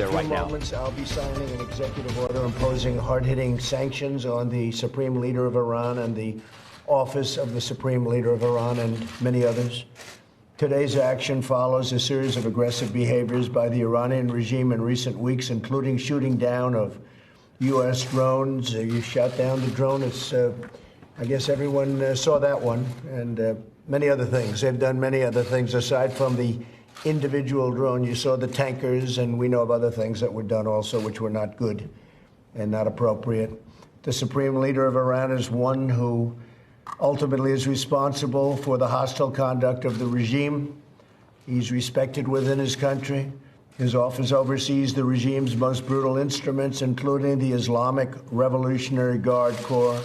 there right now. In a few moments, I'll be signing an executive order imposing hard-hitting sanctions on the Supreme Leader of Iran and the Office of the Supreme Leader of Iran and many others. Today's action follows a series of aggressive behaviors by the Iranian regime in recent weeks, including shooting down of U.S. drones. You shot down the drone. I guess everyone saw that one, and many other things. They've done many other things aside from the individual drone. You saw the tankers, and we know of other things that were done also, which were not good and not appropriate. The Supreme Leader of Iran is one who ultimately is responsible for the hostile conduct of the regime. He's respected within his country. His office oversees the regime's most brutal instruments, including the Islamic Revolutionary Guard Corps.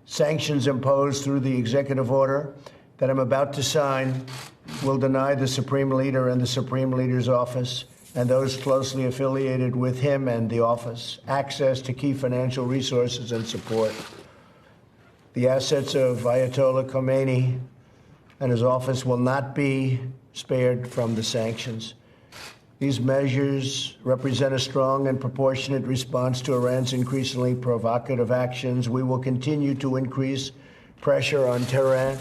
Sanctions imposed through the executive order that I'm about to sign will deny the Supreme Leader and the Supreme Leader's office and those closely affiliated with him and the office access to key financial resources and support. The assets of Ayatollah Khomeini and his office will not be spared from the sanctions. These measures represent a strong and proportionate response to Iran's increasingly provocative actions. We will continue to increase pressure on Tehran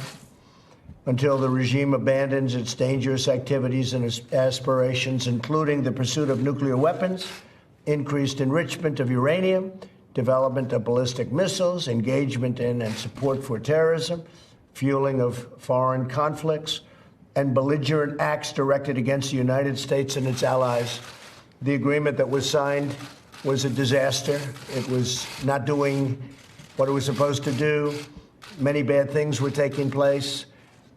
until the regime abandons its dangerous activities and its aspirations, including the pursuit of nuclear weapons, increased enrichment of uranium, development of ballistic missiles, engagement in and support for terrorism, fueling of foreign conflicts, and belligerent acts directed against the United States and its allies. The agreement that was signed was a disaster. It was not doing what it was supposed to do. Many bad things were taking place.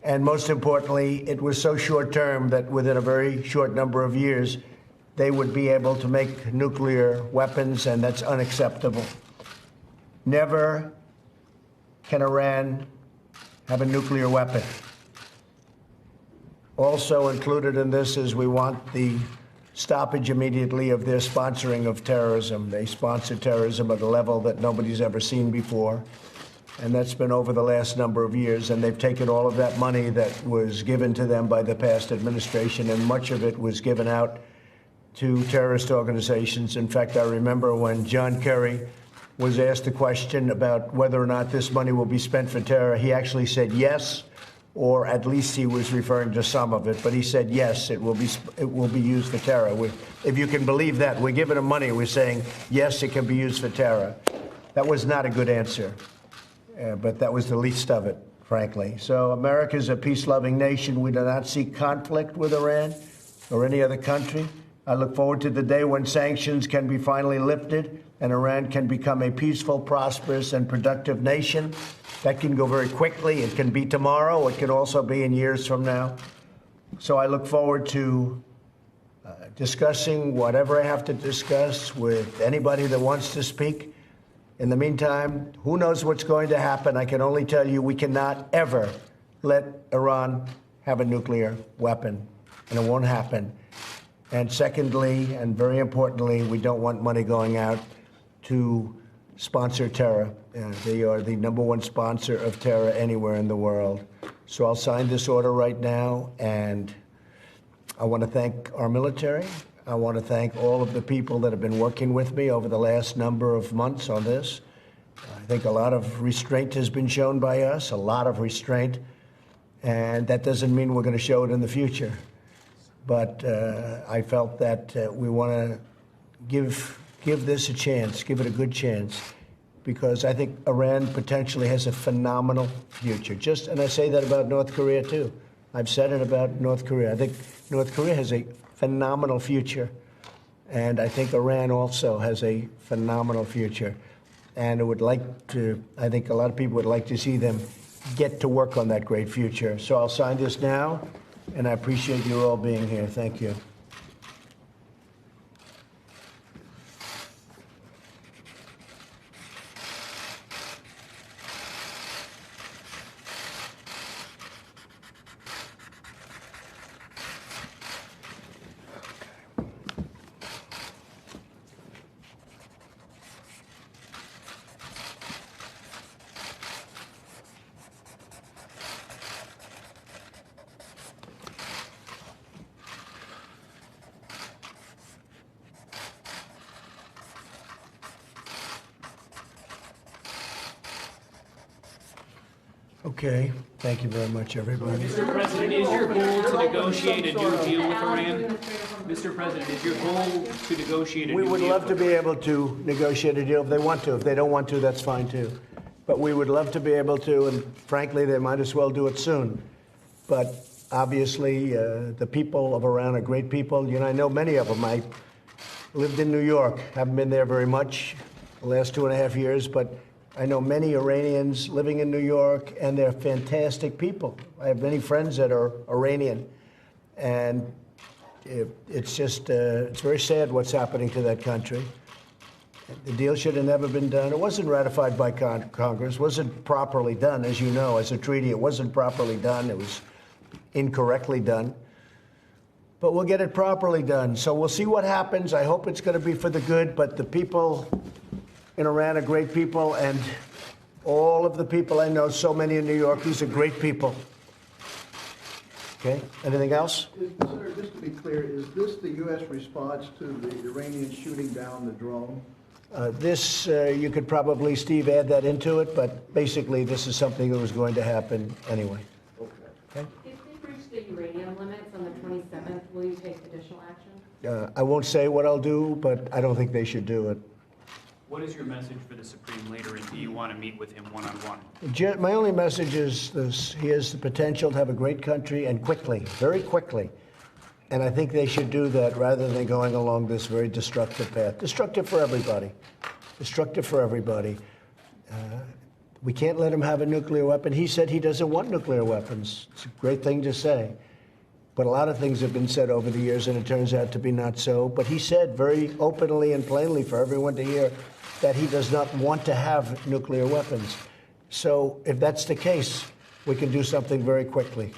And most importantly, it was so short-term that within a very short number of years, they would be able to make nuclear weapons, and that's unacceptable. Never can Iran have a nuclear weapon. Also included in this is we want the stoppage immediately of their sponsoring of terrorism. They sponsor terrorism at a level that nobody's ever seen before. And that's been over the last number of years. And they've taken all of that money that was given to them by the past administration, and much of it was given out to terrorist organizations. In fact, I remember when John Kerry was asked a question about whether or not this money will be spent for terror, he actually said yes, or at least he was referring to some of it. But he said yes, it will be used for terror. If you can believe that, we're giving them money. We're saying yes, it can be used for terror. That was not a good answer. But that was the least of it, frankly. So America is a peace-loving nation. We do not seek conflict with Iran or any other country. I look forward to the day when sanctions can be finally lifted and Iran can become a peaceful, prosperous, and productive nation. That can go very quickly. It can be tomorrow. It can also be in years from now. So I look forward to discussing whatever I have to discuss with anybody that wants to speak. In the meantime, who knows what's going to happen? I can only tell you we cannot ever let Iran have a nuclear weapon, and it won't happen. And secondly, and very importantly, we don't want money going out to sponsor terror. They are the #1 sponsor of terror anywhere in the world. So I'll sign this order right now, and I want to thank our military. I want to thank all of the people that have been working with me over the last number of months on this. I think a lot of restraint has been shown by us, a lot of restraint, and that doesn't mean we're going to show it in the future. But I felt that we want to give this a chance, give it a good chance, because I think Iran potentially has a phenomenal future. And I say that about North Korea, too. I've said it about North Korea. I think North Korea has a phenomenal future, and I think Iran also has a phenomenal future. And I think a lot of people would like to see them get to work on that great future. So I'll sign this now, and I appreciate you all being here. Thank you. Okay. Thank you very much, everybody. Mr. President, is your goal to negotiate a new deal with Iran? Mr. President, is your goal to negotiate a new deal? We would love to be able to negotiate a deal if they want to. If they don't want to, that's fine too. But we would love to be able to, and frankly, they might as well do it soon. But obviously, the people of Iran are great people. You know, I know many of them. I lived in New York, haven't been there very much the last 2.5 years, but I know many Iranians living in New York, and they're fantastic people. I have many friends that are Iranian, and it's just, it's very sad what's happening to that country. The deal should have never been done. It wasn't ratified by Congress, wasn't properly done, as you know, as a treaty. It wasn't properly done. It was incorrectly done. But we'll get it properly done. So we'll see what happens. I hope it's going to be for the good, but the people in Iran are great people, and all of the people I know, so many in New York, these are great people. Okay, anything else? Senator, just to be clear, is this the U.S. response to the Iranians shooting down the drone? This, you could probably, Steve, add that into it, but basically this is something that was going to happen anyway. Okay. If they breach the uranium limits on the 27th, will you take additional action? I won't say what I'll do, but I don't think they should do it. What is your message for the Supreme Leader, and do you want to meet with him one-on-one? My only message is this: he has the potential to have a great country, and quickly, very quickly. And I think they should do that rather than going along this very destructive path. Destructive for everybody. Destructive for everybody. We can't let him have a nuclear weapon. He said he doesn't want nuclear weapons. It's a great thing to say. But a lot of things have been said over the years, and it turns out to be not so. But he said very openly and plainly for everyone to hear that he does not want to have nuclear weapons. So if that's the case, we can do something very quickly.